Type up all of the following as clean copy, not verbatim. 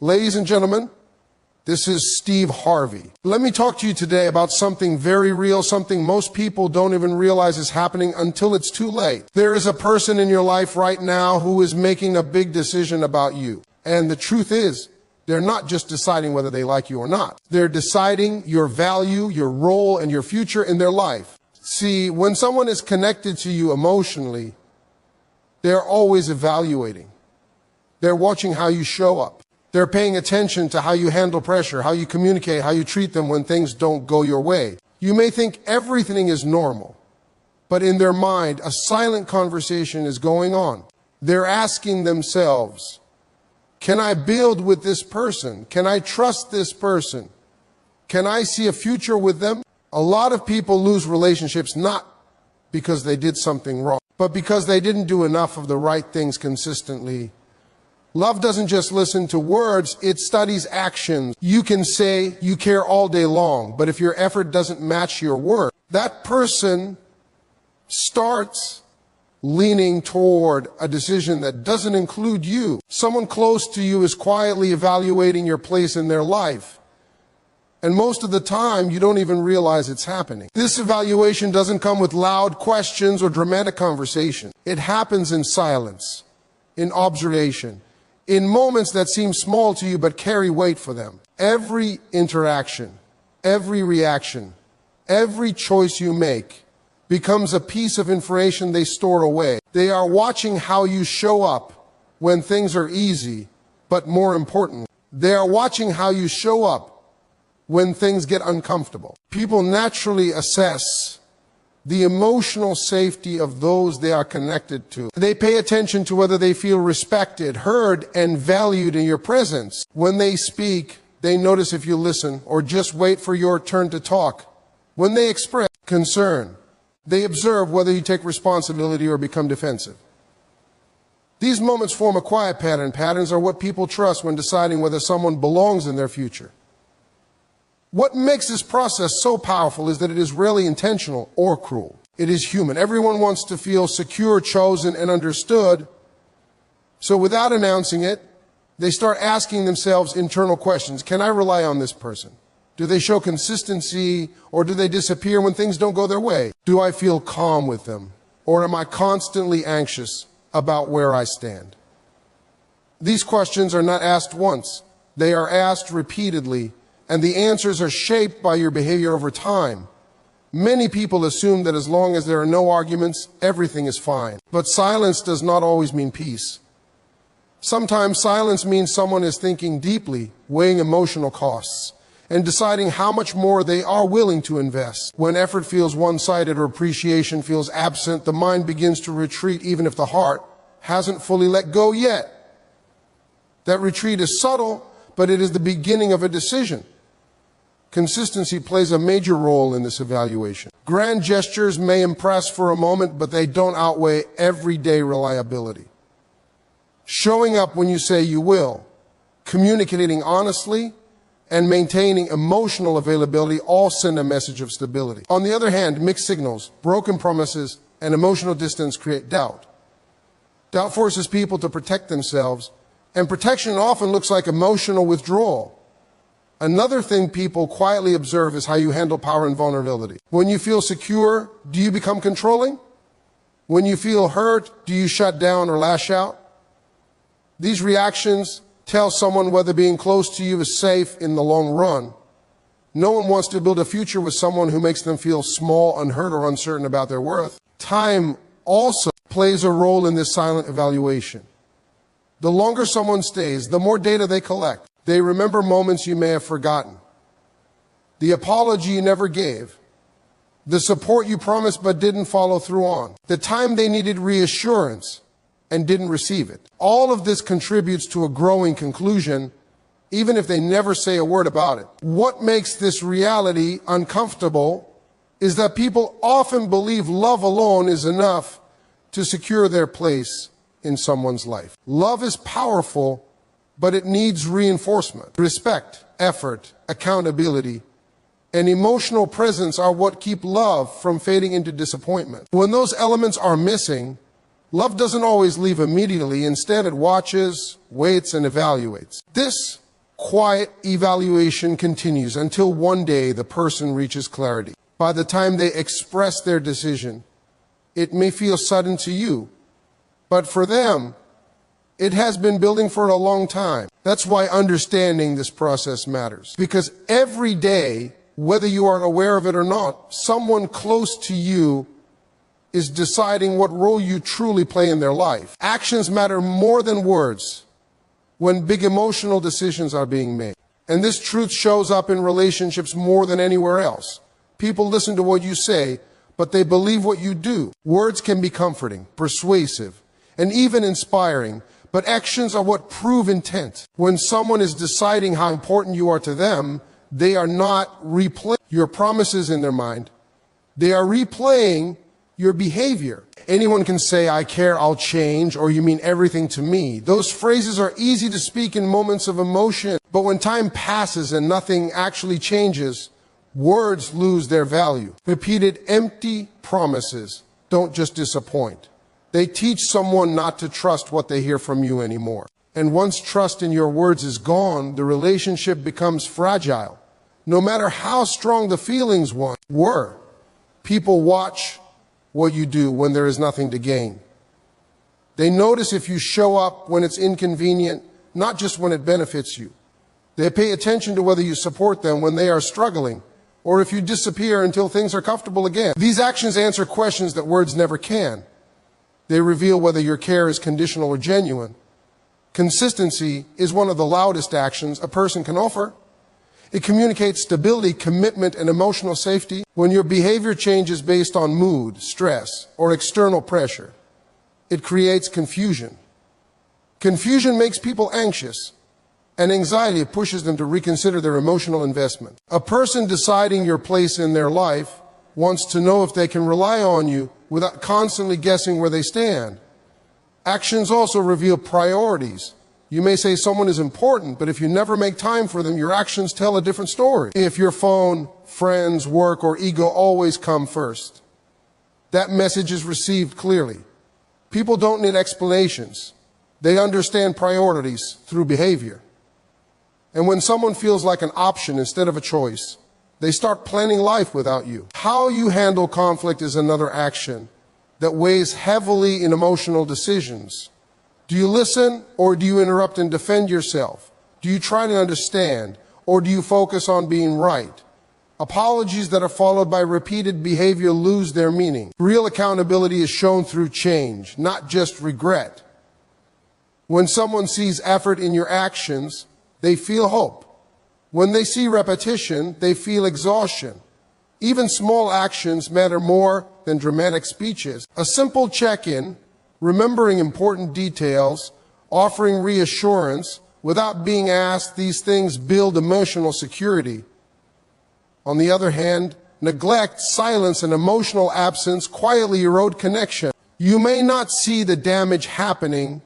Ladies and gentlemen, this is Steve Harvey. Let me talk to you today about something very real, something most people don't even realize is happening until it's too late. There is a person in your life right now who is making a big decision about you. And the truth is, they're not just deciding whether they like you or not. They're deciding your value, your role, and your future in their life. See, when someone is connected to you emotionally, they're always evaluating. They're watching how you show up. They're paying attention to how you handle pressure, how you communicate, how you treat them when things don't go your way. You may think everything is normal, but in their mind, a silent conversation is going on. They're asking themselves, can I build with this person? Can I trust this person? Can I see a future with them? A lot of people lose relationships not because they did something wrong, but because they didn't do enough of the right things consistently. Love doesn't just listen to words, it studies actions. You can say you care all day long, but if your effort doesn't match your word, that person starts leaning toward a decision that doesn't include you. Someone close to you is quietly evaluating your place in their life. And most of the time, you don't even realize it's happening. This evaluation doesn't come with loud questions or dramatic conversation. It happens in silence, in observation, in moments that seem small to you but carry weight for them. Every interaction, every reaction, every choice you make becomes a piece of information they store away. They are watching how you show up when things are easy, but more important, they are watching how you show up when things get uncomfortable. People naturally assess the emotional safety of those they are connected to. They pay attention to whether they feel respected, heard, and valued in your presence. When they speak, they notice if you listen or just wait for your turn to talk. When they express concern, they observe whether you take responsibility or become defensive. These moments form a quiet pattern. Patterns are what people trust when deciding whether someone belongs in their future. What makes this process so powerful is that it is rarely intentional or cruel. It is human. Everyone wants to feel secure, chosen, and understood. So without announcing it, they start asking themselves internal questions. Can I rely on this person? Do they show consistency, or do they disappear when things don't go their way? Do I feel calm with them, or am I constantly anxious about where I stand? These questions are not asked once. They are asked repeatedly, and the answers are shaped by your behavior over time. Many people assume that as long as there are no arguments, everything is fine. But silence does not always mean peace. Sometimes silence means someone is thinking deeply, weighing emotional costs, and deciding how much more they are willing to invest. When effort feels one-sided or appreciation feels absent, the mind begins to retreat even if the heart hasn't fully let go yet. That retreat is subtle, but it is the beginning of a decision. Consistency plays a major role in this evaluation. Grand gestures may impress for a moment, but they don't outweigh everyday reliability. Showing up when you say you will, communicating honestly, and maintaining emotional availability all send a message of stability. On the other hand, mixed signals, broken promises, and emotional distance create doubt. Doubt forces people to protect themselves, and protection often looks like emotional withdrawal. Another thing people quietly observe is how you handle power and vulnerability. When you feel secure, do you become controlling? When you feel hurt, do you shut down or lash out? These reactions tell someone whether being close to you is safe in the long run. No one wants to build a future with someone who makes them feel small, unheard, or uncertain about their worth. Time also plays a role in this silent evaluation. The longer someone stays, the more data they collect. They remember moments you may have forgotten, the apology you never gave, the support you promised but didn't follow through on, the time they needed reassurance and didn't receive it. All of this contributes to a growing conclusion, even if they never say a word about it. What makes this reality uncomfortable is that people often believe love alone is enough to secure their place in someone's life. Love is powerful, but it needs reinforcement. Respect, effort, accountability, and emotional presence are what keep love from fading into disappointment. When those elements are missing, love doesn't always leave immediately. Instead, it watches, waits, and evaluates. This quiet evaluation continues until one day the person reaches clarity. By the time they express their decision, it may feel sudden to you, but for them, it has been building for a long time. That's why understanding this process matters. Because every day, whether you are aware of it or not, someone close to you is deciding what role you truly play in their life. Actions matter more than words when big emotional decisions are being made. And this truth shows up in relationships more than anywhere else. People listen to what you say, but they believe what you do. Words can be comforting, persuasive, and even inspiring, but actions are what prove intent. When someone is deciding how important you are to them, they are not replaying your promises in their mind. They are replaying your behavior. Anyone can say, I care, I'll change, or you mean everything to me. Those phrases are easy to speak in moments of emotion, but when time passes and nothing actually changes, words lose their value. Repeated empty promises don't just disappoint. They teach someone not to trust what they hear from you anymore. And once trust in your words is gone, the relationship becomes fragile. No matter how strong the feelings were, people watch what you do when there is nothing to gain. They notice if you show up when it's inconvenient, not just when it benefits you. They pay attention to whether you support them when they are struggling, or if you disappear until things are comfortable again. These actions answer questions that words never can. They reveal whether your care is conditional or genuine. Consistency is one of the loudest actions a person can offer. It communicates stability, commitment, and emotional safety. When your behavior changes based on mood, stress, or external pressure, it creates confusion. Confusion makes people anxious, and anxiety pushes them to reconsider their emotional investment. A person deciding your place in their life wants to know if they can rely on you without constantly guessing where they stand. Actions also reveal priorities. You may say someone is important, but if you never make time for them, your actions tell a different story. If your phone, friends, work, or ego always come first, that message is received clearly. People don't need explanations. They understand priorities through behavior. And when someone feels like an option instead of a choice, they start planning life without you. How you handle conflict is another action that weighs heavily in emotional decisions. Do you listen, or do you interrupt and defend yourself? Do you try to understand, or do you focus on being right? Apologies that are followed by repeated behavior lose their meaning. Real accountability is shown through change, not just regret. When someone sees effort in your actions, they feel hope. When they see repetition, they feel exhaustion. Even small actions matter more than dramatic speeches. A simple check-in, remembering important details, offering reassurance without being asked, these things build emotional security. On the other hand, neglect, silence, and emotional absence quietly erode connection. You may not see the damage happening,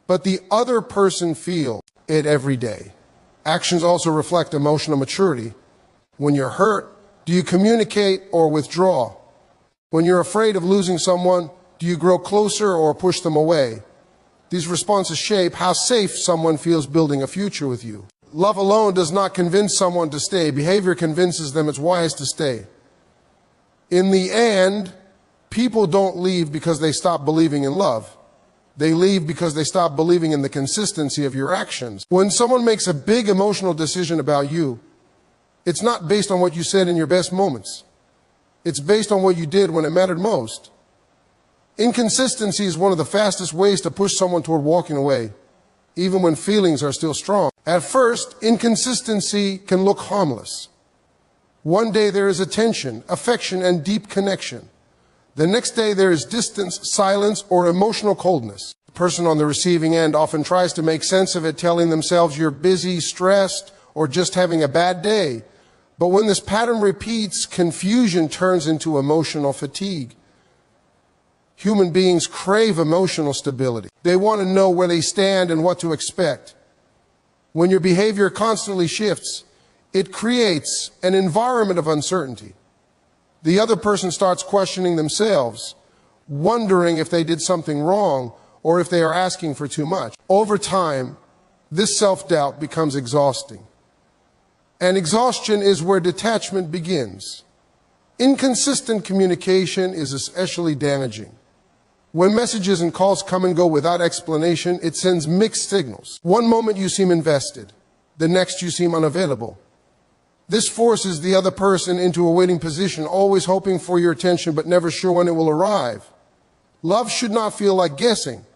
but the other person feels it every day. Actions also reflect emotional maturity. When you're hurt, do you communicate or withdraw? When you're afraid of losing someone, do you grow closer or push them away? These responses shape how safe someone feels building a future with you. Love alone does not convince someone to stay. Behavior convinces them it's wise to stay. In the end, people don't leave because they stop believing in love. They leave because they stop believing in the consistency of your actions. When someone makes a big emotional decision about you, it's not based on what you said in your best moments. It's based on what you did when it mattered most. Inconsistency is one of the fastest ways to push someone toward walking away, even when feelings are still strong. At first, inconsistency can look harmless. One day there is attention, affection, and deep connection. The next day there is distance, silence, or emotional coldness. The person on the receiving end often tries to make sense of it, telling themselves you're busy, stressed, or just having a bad day. But when this pattern repeats, confusion turns into emotional fatigue. Human beings crave emotional stability. They want to know where they stand and what to expect. When your behavior constantly shifts, it creates an environment of uncertainty. The other person starts questioning themselves, wondering if they did something wrong or if they are asking for too much. Over time, This self-doubt becomes exhausting. And exhaustion is where detachment begins. Inconsistent communication is especially damaging. When messages and calls come and go without explanation, it sends mixed signals. One moment you seem invested, the next you seem unavailable. This forces the other person into a waiting position, always hoping for your attention but never sure when it will arrive. Love should not feel like guessing.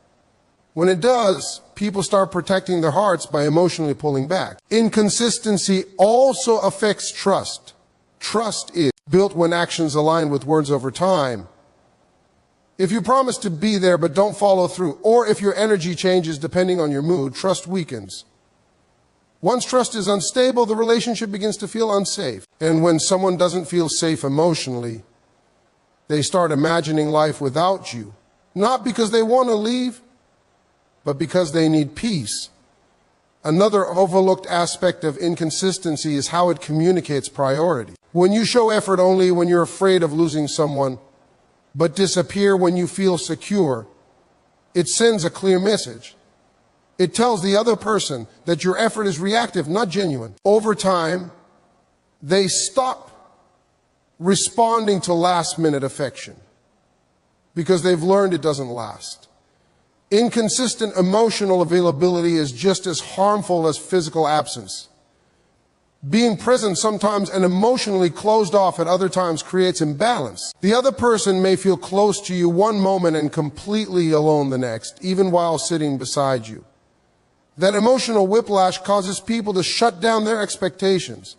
When it does, people start protecting their hearts by emotionally pulling back. Inconsistency also affects trust. Trust is built when actions align with words over time. If you promise to be there but don't follow through, or if your energy changes depending on your mood, trust weakens. Once trust is unstable, the relationship begins to feel unsafe. And when someone doesn't feel safe emotionally, they start imagining life without you. Not because they want to leave, but because they need peace. Another overlooked aspect of inconsistency is how it communicates priority. When you show effort only when you're afraid of losing someone, but disappear when you feel secure, it sends a clear message. It tells the other person that your effort is reactive, not genuine. Over time, they stop responding to last-minute affection because they've learned it doesn't last. Inconsistent emotional availability is just as harmful as physical absence. Being present sometimes and emotionally closed off at other times creates imbalance. The other person may feel close to you one moment and completely alone the next, even while sitting beside you. That emotional whiplash causes people to shut down their expectations.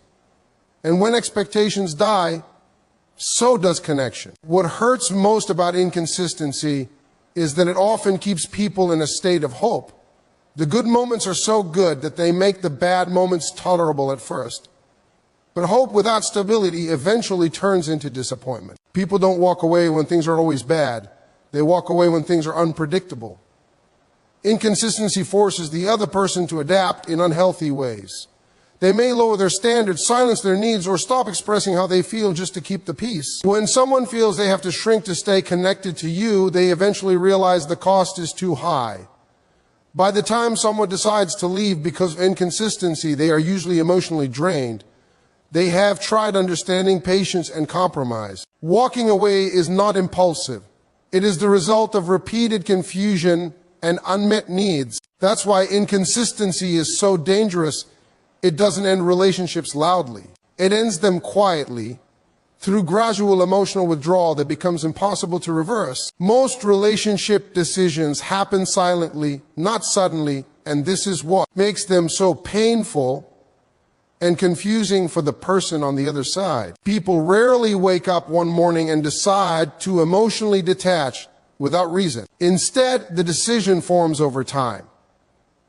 And when expectations die, so does connection. What hurts most about inconsistency is that it often keeps people in a state of hope. The good moments are so good that they make the bad moments tolerable at first. But hope without stability eventually turns into disappointment. People don't walk away when things are always bad. They walk away when things are unpredictable. Inconsistency forces the other person to adapt in unhealthy ways. They may lower their standards, silence their needs, or stop expressing how they feel just to keep the peace. When someone feels they have to shrink to stay connected to you, they eventually realize the cost is too high. By the time someone decides to leave because of inconsistency, they are usually emotionally drained. They have tried understanding, patience, and compromise. Walking away is not impulsive. It is the result of repeated confusion and unmet needs. That's why inconsistency is so dangerous. It doesn't end relationships loudly. It ends them quietly, through gradual emotional withdrawal that becomes impossible to reverse. Most relationship decisions happen silently, not suddenly, and this is what makes them so painful and confusing for the person on the other side. People rarely wake up one morning and decide to emotionally detach without reason. Instead, the decision forms over time,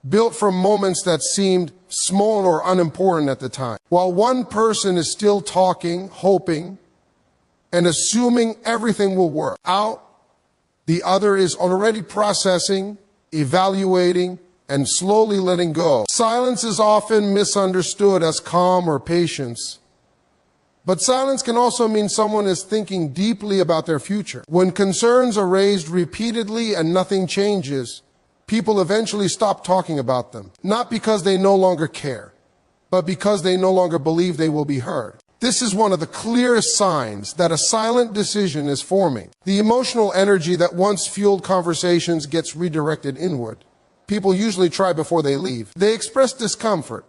built from moments that seemed small or unimportant at the time. While one person is still talking, hoping, and assuming everything will work out, the other is already processing, evaluating, and slowly letting go. Silence is often misunderstood as calm or patience. But silence can also mean someone is thinking deeply about their future. When concerns are raised repeatedly and nothing changes, people eventually stop talking about them. Not because they no longer care, but because they no longer believe they will be heard. This is one of the clearest signs that a silent decision is forming. The emotional energy that once fueled conversations gets redirected inward. People usually try before they leave. They express discomfort,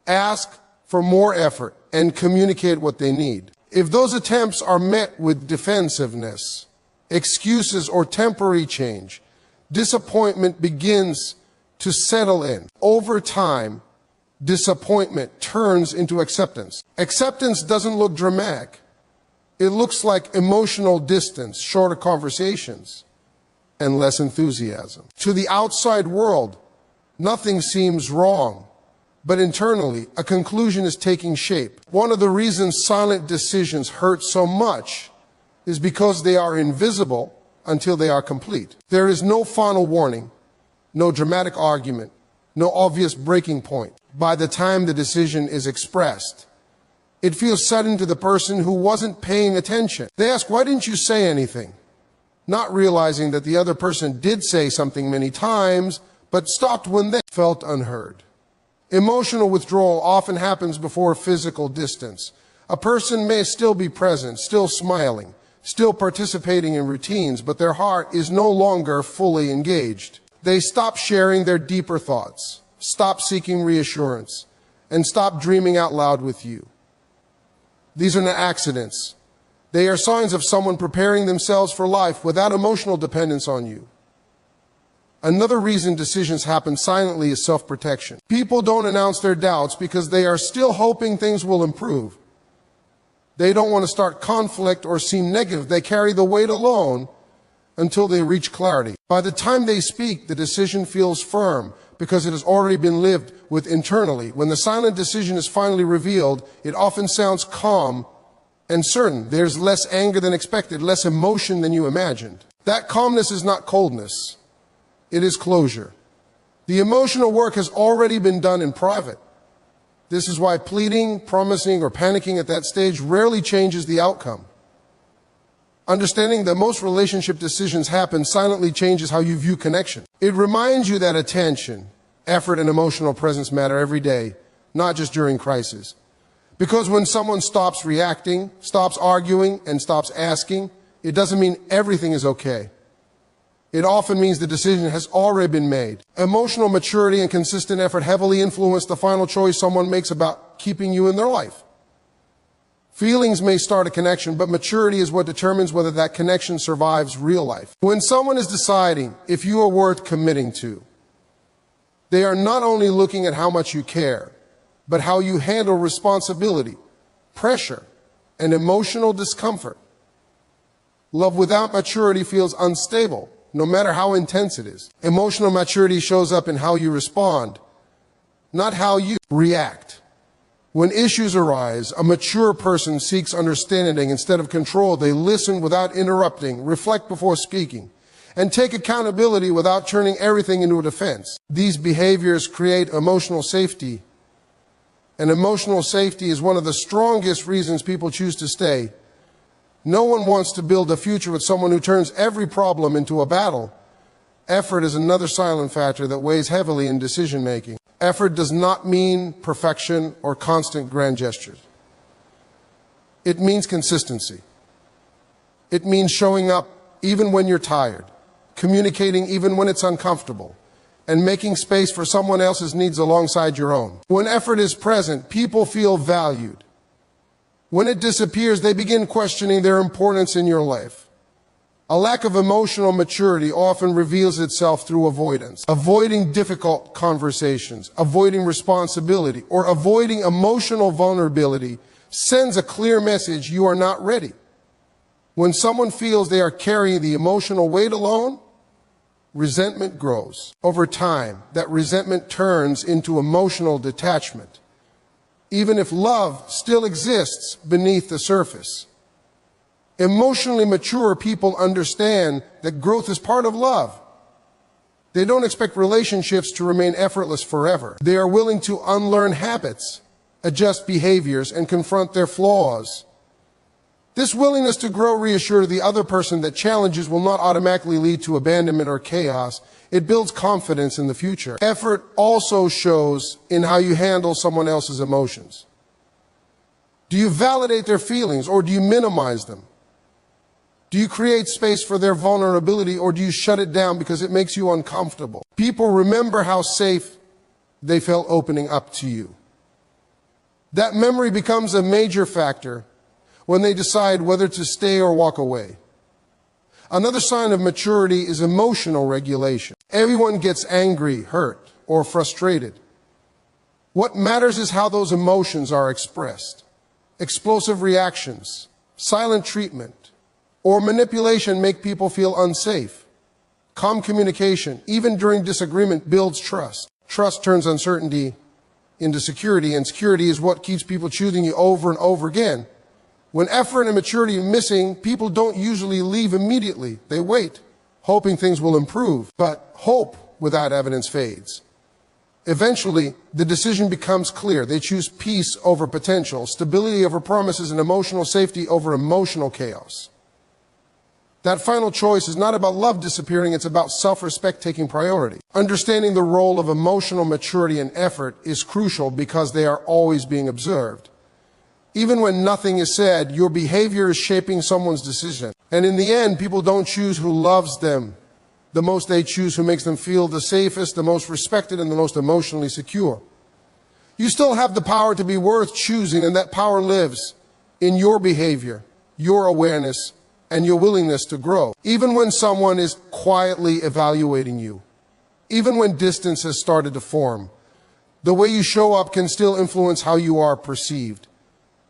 ask for more effort, and communicate what they need. If those attempts are met with defensiveness, excuses, or temporary change, disappointment begins to settle in. Over time, disappointment turns into acceptance. Acceptance doesn't look dramatic. It looks like emotional distance, shorter conversations, and less enthusiasm. To the outside world, nothing seems wrong, but internally, a conclusion is taking shape. One of the reasons silent decisions hurt so much is because they are invisible until they are complete. There is no final warning, no dramatic argument, no obvious breaking point. By the time the decision is expressed, it feels sudden to the person who wasn't paying attention. They ask, "Why didn't you say anything?" Not realizing that the other person did say something many times, but stopped when they felt unheard. Emotional withdrawal often happens before physical distance. A person may still be present, still smiling, still participating in routines, but their heart is no longer fully engaged. They stop sharing their deeper thoughts, stop seeking reassurance, and stop dreaming out loud with you. These are not accidents. They are signs of someone preparing themselves for life without emotional dependence on you. Another reason decisions happen silently is self-protection. People don't announce their doubts because they are still hoping things will improve. They don't want to start conflict or seem negative. They carry the weight alone until they reach clarity. By the time they speak, the decision feels firm because it has already been lived with internally. When the silent decision is finally revealed, it often sounds calm and certain. There's less anger than expected, less emotion than you imagined. That calmness is not coldness. It is closure. The emotional work has already been done in private. This is why pleading, promising, or panicking at that stage rarely changes the outcome. Understanding that most relationship decisions happen silently changes how you view connection. It reminds you that attention, effort, and emotional presence matter every day, not just during crisis. Because when someone stops reacting, stops arguing, and stops asking, it doesn't mean everything is okay. It often means the decision has already been made. Emotional maturity and consistent effort heavily influence the final choice someone makes about keeping you in their life. Feelings may start a connection, but maturity is what determines whether that connection survives real life. When someone is deciding if you are worth committing to, they are not only looking at how much you care, but how you handle responsibility, pressure, and emotional discomfort. Love without maturity feels unstable, no matter how intense it is. Emotional maturity shows up in how you respond, not how you react. When issues arise, a mature person seeks understanding instead of control. They listen without interrupting, reflect before speaking, and take accountability without turning everything into a defense. These behaviors create emotional safety, and emotional safety is one of the strongest reasons people choose to stay. No one wants to build a future with someone who turns every problem into a battle. Effort is another silent factor that weighs heavily in decision-making. Effort does not mean perfection or constant grand gestures. It means consistency. It means showing up even when you're tired, communicating even when it's uncomfortable, and making space for someone else's needs alongside your own. When effort is present, people feel valued. When it disappears, they begin questioning their importance in your life. A lack of emotional maturity often reveals itself through avoidance. Avoiding difficult conversations, avoiding responsibility, or avoiding emotional vulnerability sends a clear message: you are not ready. When someone feels they are carrying the emotional weight alone, resentment grows. Over time, that resentment turns into emotional detachment, even if love still exists beneath the surface. Emotionally mature people understand that growth is part of love. They don't expect relationships to remain effortless forever. They are willing to unlearn habits, adjust behaviors, and confront their flaws. This willingness to grow reassures the other person that challenges will not automatically lead to abandonment or chaos. It builds confidence in the future. Effort also shows in how you handle someone else's emotions. Do you validate their feelings or do you minimize them? Do you create space for their vulnerability or do you shut it down because it makes you uncomfortable? People remember how safe they felt opening up to you. That memory becomes a major factor when they decide whether to stay or walk away. Another sign of maturity is emotional regulation. Everyone gets angry, hurt, or frustrated. What matters is how those emotions are expressed. Explosive reactions, silent treatment, or manipulation make people feel unsafe. Calm communication, even during disagreement, builds trust. Trust turns uncertainty into security, and security is what keeps people choosing you over and over again. When effort and maturity are missing, people don't usually leave immediately. They wait, hoping things will improve. But hope without evidence fades. Eventually, the decision becomes clear. They choose peace over potential, stability over promises, and emotional safety over emotional chaos. That final choice is not about love disappearing, it's about self-respect taking priority. Understanding the role of emotional maturity and effort is crucial because they are always being observed. Even when nothing is said, your behavior is shaping someone's decision. And in the end, people don't choose who loves them the most, they choose who makes them feel the safest, the most respected, and the most emotionally secure. You still have the power to be worth choosing, and that power lives in your behavior, your awareness, and your willingness to grow. Even when someone is quietly evaluating you, even when distance has started to form, the way you show up can still influence how you are perceived.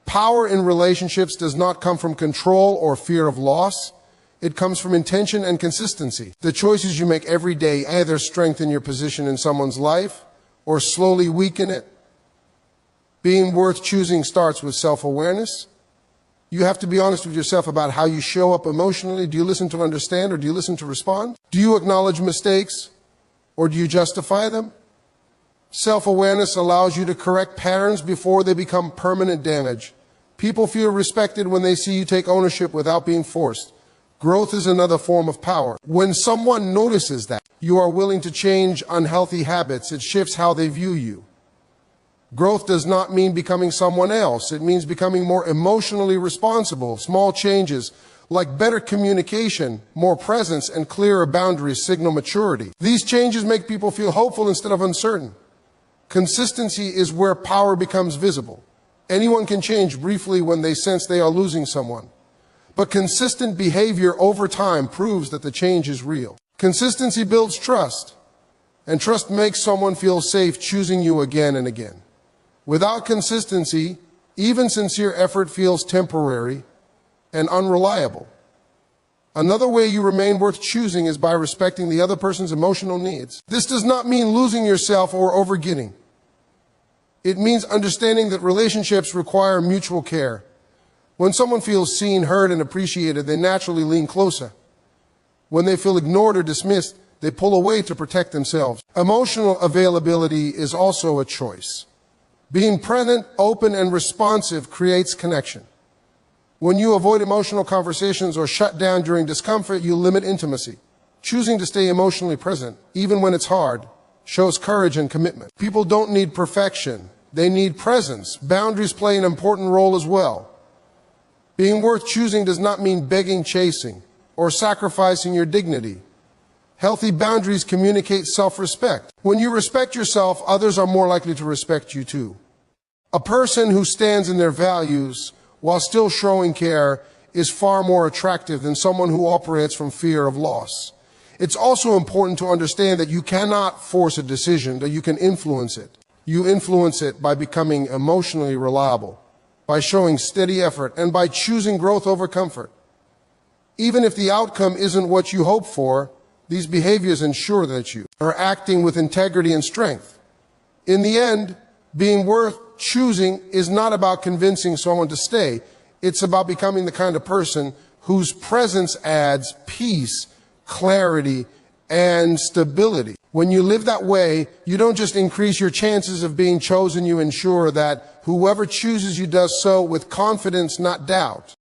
Power in relationships does not come from control or fear of loss. It comes from intention and consistency. The choices you make every day either strengthen your position in someone's life or slowly weaken it. Being worth choosing starts with self-awareness. You have to be honest with yourself about how you show up emotionally. Do you listen to understand or do you listen to respond? Do you acknowledge mistakes or do you justify them? Self-awareness allows you to correct patterns before they become permanent damage. People feel respected when they see you take ownership without being forced. Growth is another form of power. When someone notices that you are willing to change unhealthy habits, it shifts how they view you. Growth does not mean becoming someone else. It means becoming more emotionally responsible. Small changes like better communication, more presence, and clearer boundaries signal maturity. These changes make people feel hopeful instead of uncertain. Consistency is where power becomes visible. Anyone can change briefly when they sense they are losing someone. But consistent behavior over time proves that the change is real. Consistency builds trust, and trust makes someone feel safe choosing you again and again. Without consistency, even sincere effort feels temporary and unreliable. Another way you remain worth choosing is by respecting the other person's emotional needs. This does not mean losing yourself or overgiving. It means understanding that relationships require mutual care. When someone feels seen, heard, and appreciated, they naturally lean closer. When they feel ignored or dismissed, they pull away to protect themselves. Emotional availability is also a choice. Being present, open, and responsive creates connection. When you avoid emotional conversations or shut down during discomfort, you limit intimacy. Choosing to stay emotionally present, even when it's hard, shows courage and commitment. People don't need perfection. They need presence. Boundaries play an important role as well. Being worth choosing does not mean begging, chasing, or sacrificing your dignity. Healthy boundaries communicate self-respect. When you respect yourself, others are more likely to respect you too. A person who stands in their values while still showing care is far more attractive than someone who operates from fear of loss. It's also important to understand that you cannot force a decision, that you can influence it. You influence it by becoming emotionally reliable, by showing steady effort, and by choosing growth over comfort. Even if the outcome isn't what you hope for, these behaviors ensure that you are acting with integrity and strength. In the end, being worth choosing is not about convincing someone to stay. It's about becoming the kind of person whose presence adds peace, clarity, and stability. When you live that way, you don't just increase your chances of being chosen, you ensure that whoever chooses you does so with confidence, not doubt.